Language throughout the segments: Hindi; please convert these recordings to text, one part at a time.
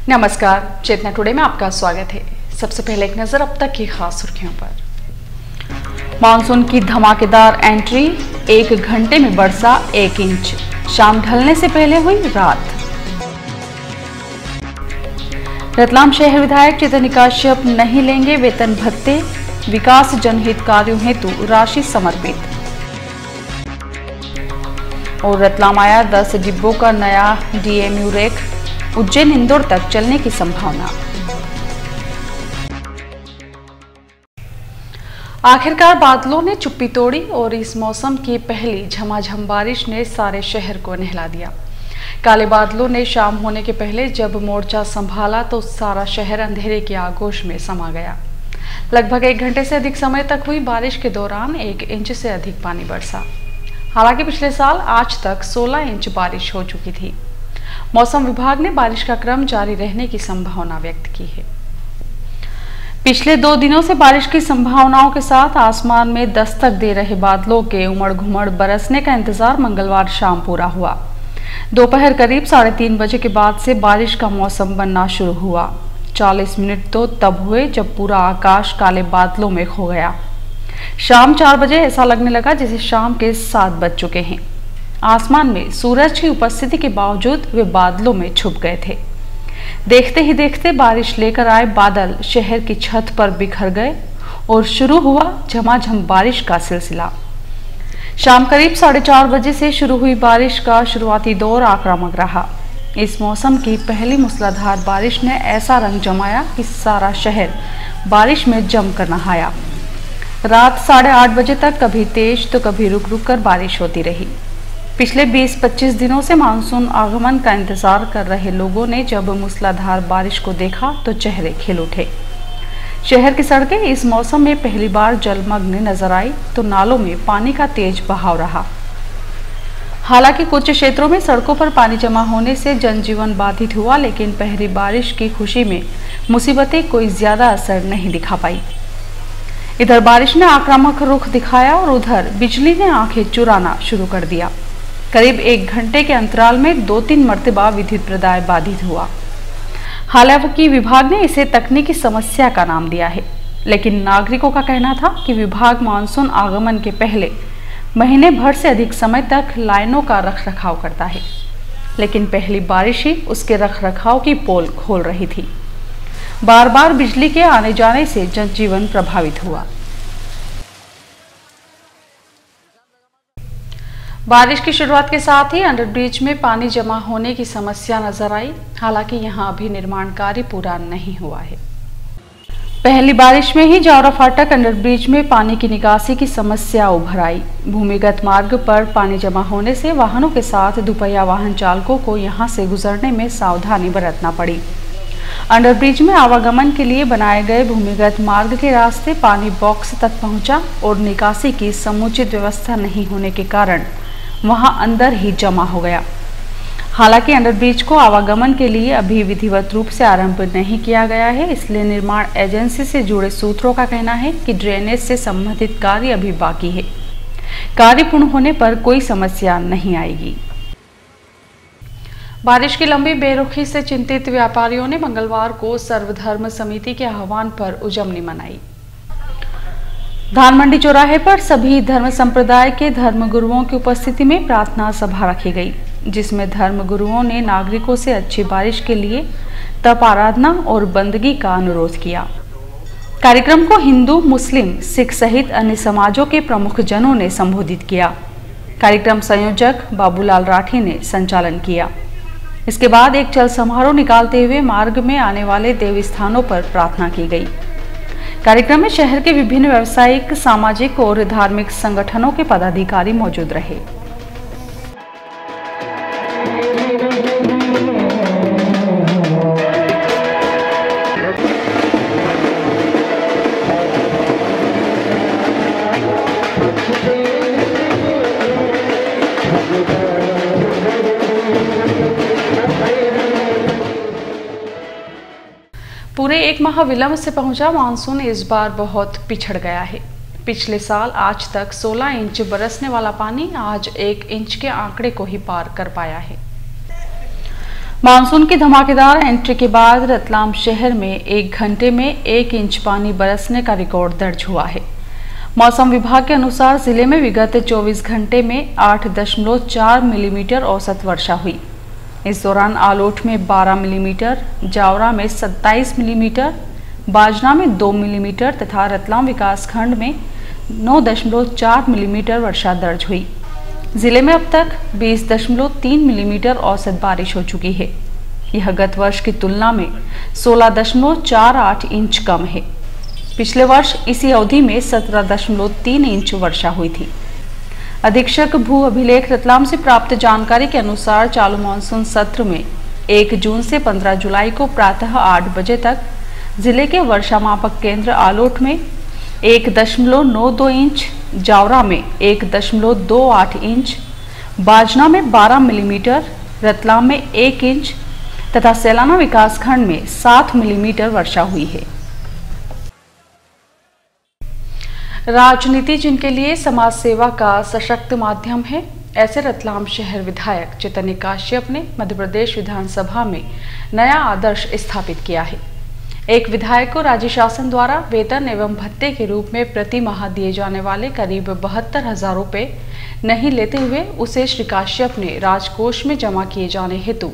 नमस्कार, चेतना टुडे में आपका स्वागत है। सबसे पहले एक नजर अब तक की खास सुर्खियों पर। मानसून की धमाकेदार एंट्री, 1 घंटे में बरसा 1 इंच। शाम ढलने से पहले हुई रात। रतलाम शहर विधायक चेतन काश्यप नहीं लेंगे वेतन भत्ते, विकास जनहित कार्यों हेतु राशि समर्पित। और रतलाम आया 10 डिब्बों का नया डीएमयू रेक, उज्जैन इंदौर तक चलने की संभावना। आखिरकार बादलों ने चुप्पी तोड़ी और इस मौसम की पहली झमाझम बारिश ने सारे शहर को नहला दिया। काले बादलों ने शाम होने के पहले जब मोर्चा संभाला तो सारा शहर अंधेरे की आगोश में समा गया। लगभग 1 घंटे से अधिक समय तक हुई बारिश के दौरान 1 इंच से अधिक पानी बरसा। हालांकि पिछले साल आज तक 16 इंच बारिश हो चुकी थी। मौसम विभाग ने बारिश का क्रम जारी रहने की संभावना व्यक्त की है। पिछले 2 दिनों से बारिश की संभावनाओं के साथ आसमान में दस्तक दे रहे बादलों के उमड़ घुमड़ बरसने का इंतजार मंगलवार शाम पूरा हुआ। दोपहर करीब 3:30 बजे के बाद से बारिश का मौसम बनना शुरू हुआ। 40 मिनट तो तब हुए जब पूरा आकाश काले बादलों में खो गया। शाम 4 बजे ऐसा लगने लगा जैसे शाम के 7 बज चुके हैं। आसमान में सूरज की उपस्थिति के बावजूद वे बादलों में छुप गए थे। देखते ही देखते बारिश लेकर आए बादल शहर की छत पर बिखर गए और शुरू हुआ झमाझम बारिश का सिलसिला। शाम करीब 4:30 बजे से शुरू हुई बारिश का शुरुआती दौर आक्रामक रहा। इस मौसम की पहली मूसलाधार बारिश ने ऐसा रंग जमाया कि सारा शहर बारिश में जमकर नहाया। रात 8:30 बजे तक कभी तेज तो कभी रुक रुक कर बारिश होती रही। पिछले 20-25 दिनों से मानसून आगमन का इंतजार कर रहे लोगों ने जब मूसलाधार बारिश को देखा तो चेहरे खिल उठे। शहर की सड़कें इस मौसम में पहली बार जलमग्न नजर आई तो नालों में पानी का तेज बहाव रहा। हालांकि कुछ क्षेत्रों में सड़कों पर पानी जमा होने से जनजीवन बाधित हुआ, लेकिन पहली बारिश की खुशी में मुसीबतें कोई ज्यादा असर नहीं दिखा पाई। इधर बारिश ने आक्रामक रुख दिखाया और उधर बिजली ने आंखें चुराना शुरू कर दिया। करीब 1 घंटे के अंतराल में 2-3 मर्तबा विद्युत प्रदाय बाधित हुआ। हालांकि विभाग ने इसे तकनीकी समस्या का नाम दिया है, लेकिन नागरिकों का कहना था कि विभाग मानसून आगमन के पहले महीने भर से अधिक समय तक लाइनों का रखरखाव करता है, लेकिन पहली बारिश ही उसके रखरखाव की पोल खोल रही थी। बार बार बिजली के आने जाने से जनजीवन प्रभावित हुआ। बारिश की शुरुआत के साथ ही अंडरब्रिज में पानी जमा होने की समस्या नजर आई। हालांकि यहां अभी निर्माण कार्य पूरा नहीं हुआ है। पहली बारिश में ही जावरा फाटक अंडरब्रिज में पानी की निकासी की समस्या उभर आई। भूमिगत मार्ग पर पानी जमा होने से वाहनों के साथ दुपहिया वाहन चालकों को यहां से गुजरने में सावधानी बरतना पड़ी। अंडरब्रिज में आवागमन के लिए बनाए गए भूमिगत मार्ग के रास्ते पानी बॉक्स तक पहुंचा और निकासी की समुचित व्यवस्था नहीं होने के कारण वहां अंदर ही जमा हो गया। हालांकि अंडरब्रिज को आवागमन के लिए अभी विधिवत रूप से आरंभ नहीं किया गया है, इसलिए निर्माण एजेंसी से जुड़े सूत्रों का कहना है कि ड्रेनेज से संबंधित कार्य अभी बाकी है। कार्य पूर्ण होने पर कोई समस्या नहीं आएगी। बारिश की लंबी बेरुखी से चिंतित व्यापारियों ने मंगलवार को सर्वधर्म समिति के आह्वान पर उजमनी मनाई। धान मंडी चौराहे पर सभी धर्म संप्रदाय के धर्मगुरुओं की उपस्थिति में प्रार्थना सभा रखी गई, जिसमें धर्मगुरुओं ने नागरिकों से अच्छी बारिश के लिए तप आराधना और बंदगी का अनुरोध किया। कार्यक्रम को हिंदू, मुस्लिम, सिख सहित अन्य समाजों के प्रमुख जनों ने संबोधित किया। कार्यक्रम संयोजक बाबूलाल राठी ने संचालन किया। इसके बाद एक चल समारोह निकालते हुए मार्ग में आने वाले देवी स्थानों पर प्रार्थना की गई। कार्यक्रम में शहर के विभिन्न व्यावसायिक, सामाजिक और धार्मिक संगठनों के पदाधिकारी मौजूद रहे। पूरे 1 माह विलंब से पहुंचा मानसून इस बार बहुत पिछड़ गया है। पिछले साल आज तक 16 इंच बरसने वाला पानी आज 1 इंच के आंकड़े को ही पार कर पाया है। मानसून की धमाकेदार एंट्री के बाद रतलाम शहर में 1 घंटे में 1 इंच पानी बरसने का रिकॉर्ड दर्ज हुआ है। मौसम विभाग के अनुसार जिले में विगत 24 घंटे में 8.4 मिलीमीटर औसत वर्षा हुई। इस दौरान आलोट में 12 मिलीमीटर, जावरा में 27 मिलीमीटर, बाजना में 2 मिलीमीटर तथा रतलाम विकासखंड में 9.4 मिलीमीटर वर्षा दर्ज हुई। जिले में अब तक 20.3 मिलीमीटर औसत बारिश हो चुकी है। यह गत वर्ष की तुलना में 16.48 इंच कम है। पिछले वर्ष इसी अवधि में 17.3 इंच वर्षा हुई थी। अधीक्षक भू अभिलेख रतलाम से प्राप्त जानकारी के अनुसार चालू मानसून सत्र में 1 जून से 15 जुलाई को प्रातः 8 बजे तक जिले के वर्षा मापक केंद्र आलोट में 1.92 इंच, जावरा में 1.28 इंच, बाजना में 12 मिलीमीटर, रतलाम में 1 इंच तथा सैलाना विकासखंड में 7 मिलीमीटर वर्षा हुई है। राजनीति जिनके लिए समाज सेवा का सशक्त माध्यम है, ऐसे रतलाम शहर विधायक चैतन्य काश्यप ने मध्य प्रदेश विधानसभा में नया आदर्श स्थापित किया है। एक विधायक को राज्य शासन द्वारा वेतन एवं भत्ते के रूप में प्रति माह दिए जाने वाले करीब 72,000 रुपये नहीं लेते हुए उसे श्री काश्यप ने राजकोष में जमा किए जाने हेतु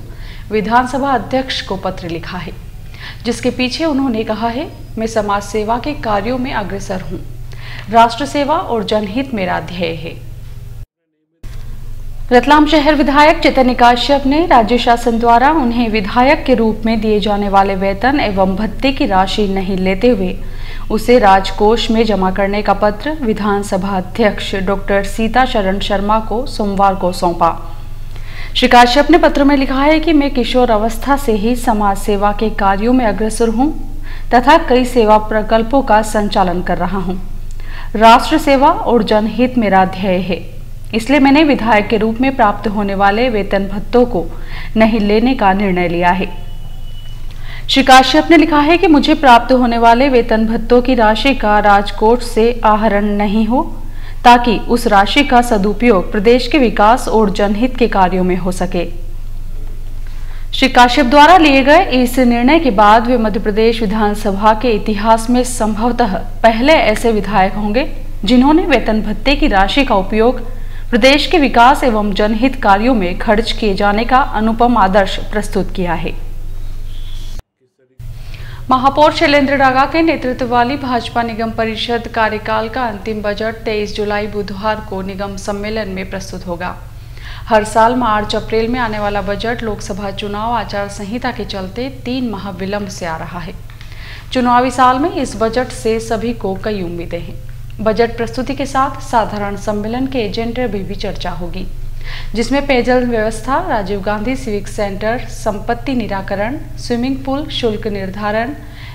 विधानसभा अध्यक्ष को पत्र लिखा है, जिसके पीछे उन्होंने कहा है, मैं समाज सेवा के कार्यों में अग्रसर हूँ। राष्ट्र सेवा और जनहित मेरा ध्येय है। रतलाम शहर विधायक चैतन्य काश्यप ने राज्य शासन द्वारा उन्हें विधायक के रूप में दिए जाने वाले वेतन एवं भत्ते की राशि नहीं लेते हुए उसे राजकोष में जमा करने का पत्र विधानसभा अध्यक्ष डॉक्टर सीता शरण शर्मा को सोमवार को सौंपा। श्री काश्यप ने पत्र में लिखा है कि मैं किशोर अवस्था से ही समाज सेवा के कार्यों में अग्रसर हूँ तथा कई सेवा प्रकल्पों का संचालन कर रहा हूँ। राष्ट्र सेवा और जनहित मेरा ध्येय है, इसलिए मैंने विधायक के रूप में प्राप्त होने वाले वेतन भत्तों को नहीं लेने का निर्णय लिया है। श्री काश्यप ने लिखा है कि मुझे प्राप्त होने वाले वेतन भत्तों की राशि का राजकोष से आहरण नहीं हो, ताकि उस राशि का सदुपयोग प्रदेश के विकास और जनहित के कार्यों में हो सके। श्री काश्यप द्वारा लिए गए इस निर्णय के बाद वे मध्य प्रदेश विधानसभा के इतिहास में संभवतः पहले ऐसे विधायक होंगे जिन्होंने वेतन भत्ते की राशि का उपयोग प्रदेश के विकास एवं जनहित कार्यों में खर्च किए जाने का अनुपम आदर्श प्रस्तुत किया है। महापौर शैलेंद्र डागा के नेतृत्व वाली भाजपा निगम परिषद कार्यकाल का अंतिम बजट 23 जुलाई बुधवार को निगम सम्मेलन में प्रस्तुत होगा। हर साल मार्च अप्रैल में आने वाला बजट लोकसभा चुनाव आचार संहिता के चलते 3 माह विलंब से आ रहा है। चुनावी साल में इस बजट से सभी को कई उम्मीदें हैं। बजट प्रस्तुति के साथ साधारण सम्मेलन के एजेंडे भी चर्चा होगी, जिसमें पेयजल व्यवस्था, राजीव गांधी सिविक सेंटर, संपत्ति निराकरण, स्विमिंग पूल शुल्क निर्धारण,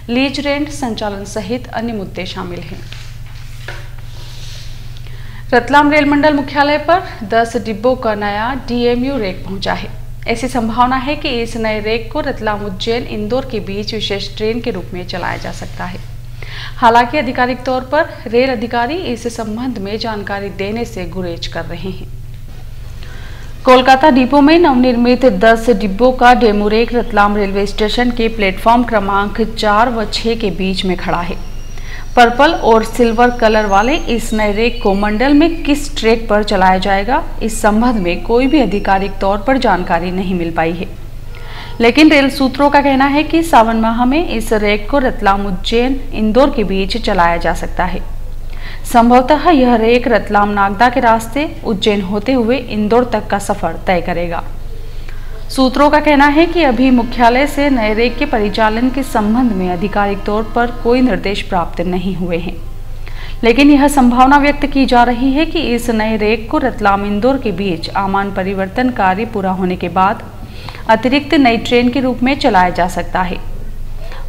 लीज रेंट संचालन सहित अन्य मुद्दे शामिल हैं। रतलाम रेल मंडल मुख्यालय पर 10 डिब्बों का नया DMU रेक पहुंचा है। ऐसी संभावना है कि इस नए रेक को रतलाम, उज्जैन, इंदौर के बीच विशेष ट्रेन के रूप में चलाया जा सकता है। हालांकि आधिकारिक तौर पर रेल अधिकारी इस संबंध में जानकारी देने से गुरेज कर रहे हैं। कोलकाता डिपो में नवनिर्मित 10 डिब्बों का DEMU rake Ratlam railway station के प्लेटफॉर्म क्रमांक 4 व 6 के बीच में खड़ा है। पर्पल और सिल्वर कलर वाले इस नए रेक को मंडल में किस ट्रैक पर चलाया जाएगा, इस संबंध में कोई भी आधिकारिक तौर पर जानकारी नहीं मिल पाई है। लेकिन रेल सूत्रों का कहना है कि सावन माह में इस रेक को रतलाम, उज्जैन, इंदौर के बीच चलाया जा सकता है। संभवतः यह रेक रतलाम नागदा के रास्ते उज्जैन होते हुए इंदौर तक का सफर तय करेगा। सूत्रों का कहना है कि अभी मुख्यालय से नए रेक के परिचालन के संबंध में आधिकारिक तौर पर कोई निर्देश प्राप्त नहीं हुए हैं, लेकिन यह संभावना व्यक्त की जा रही है कि इस नए रेक को रतलाम, इंदौर के बीच आमान परिवर्तन कार्य पूरा होने के बाद अतिरिक्त नई ट्रेन के रूप में चलाया जा सकता है।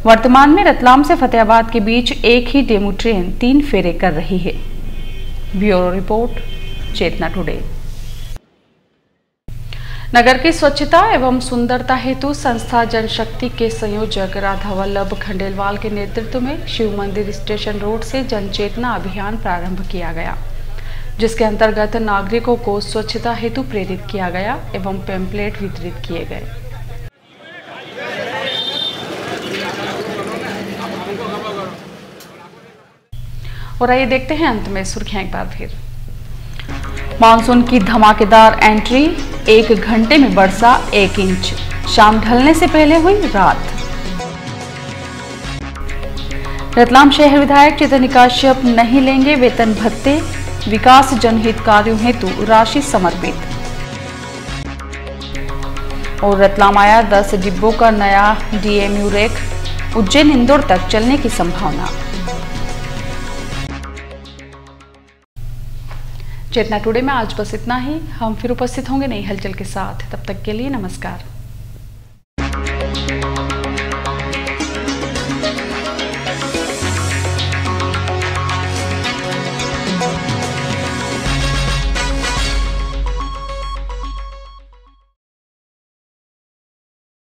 वर्तमान में रतलाम से फतेहाबाद के बीच एक ही डेमू ट्रेन 3 फेरे कर रही है। ब्यूरो रिपोर्ट, चेतना टुडे। नगर की स्वच्छता एवं सुंदरता हेतु संस्था जनशक्ति के संयोजक राधा वल्लभ खंडेलवाल के नेतृत्व में शिव मंदिर स्टेशन रोड से जनचेतना अभियान प्रारंभ किया गया, जिसके अंतर्गत नागरिकों को स्वच्छता हेतु प्रेरित किया गया एवं पैम्पलेट वितरित किए गए। और आइए देखते हैं अंत में सुर्खियां एक बार फिर। मानसून की धमाकेदार एंट्री, 1 घंटे में बरसा 1 इंच, शाम ढलने से पहले हुई रात। रतलाम शहर विधायक चेतन कश्यप नहीं लेंगे वेतन भत्ते, विकास जनहित कार्यों हेतु राशि समर्पित। और रतलाम आया 10 डिब्बों का नया DMU रेक, उज्जैन इंदौर तक चलने की संभावना। चेतना टुडे में आज बस इतना ही। हम फिर उपस्थित होंगे नई हलचल के साथ। तब तक के लिए नमस्कार।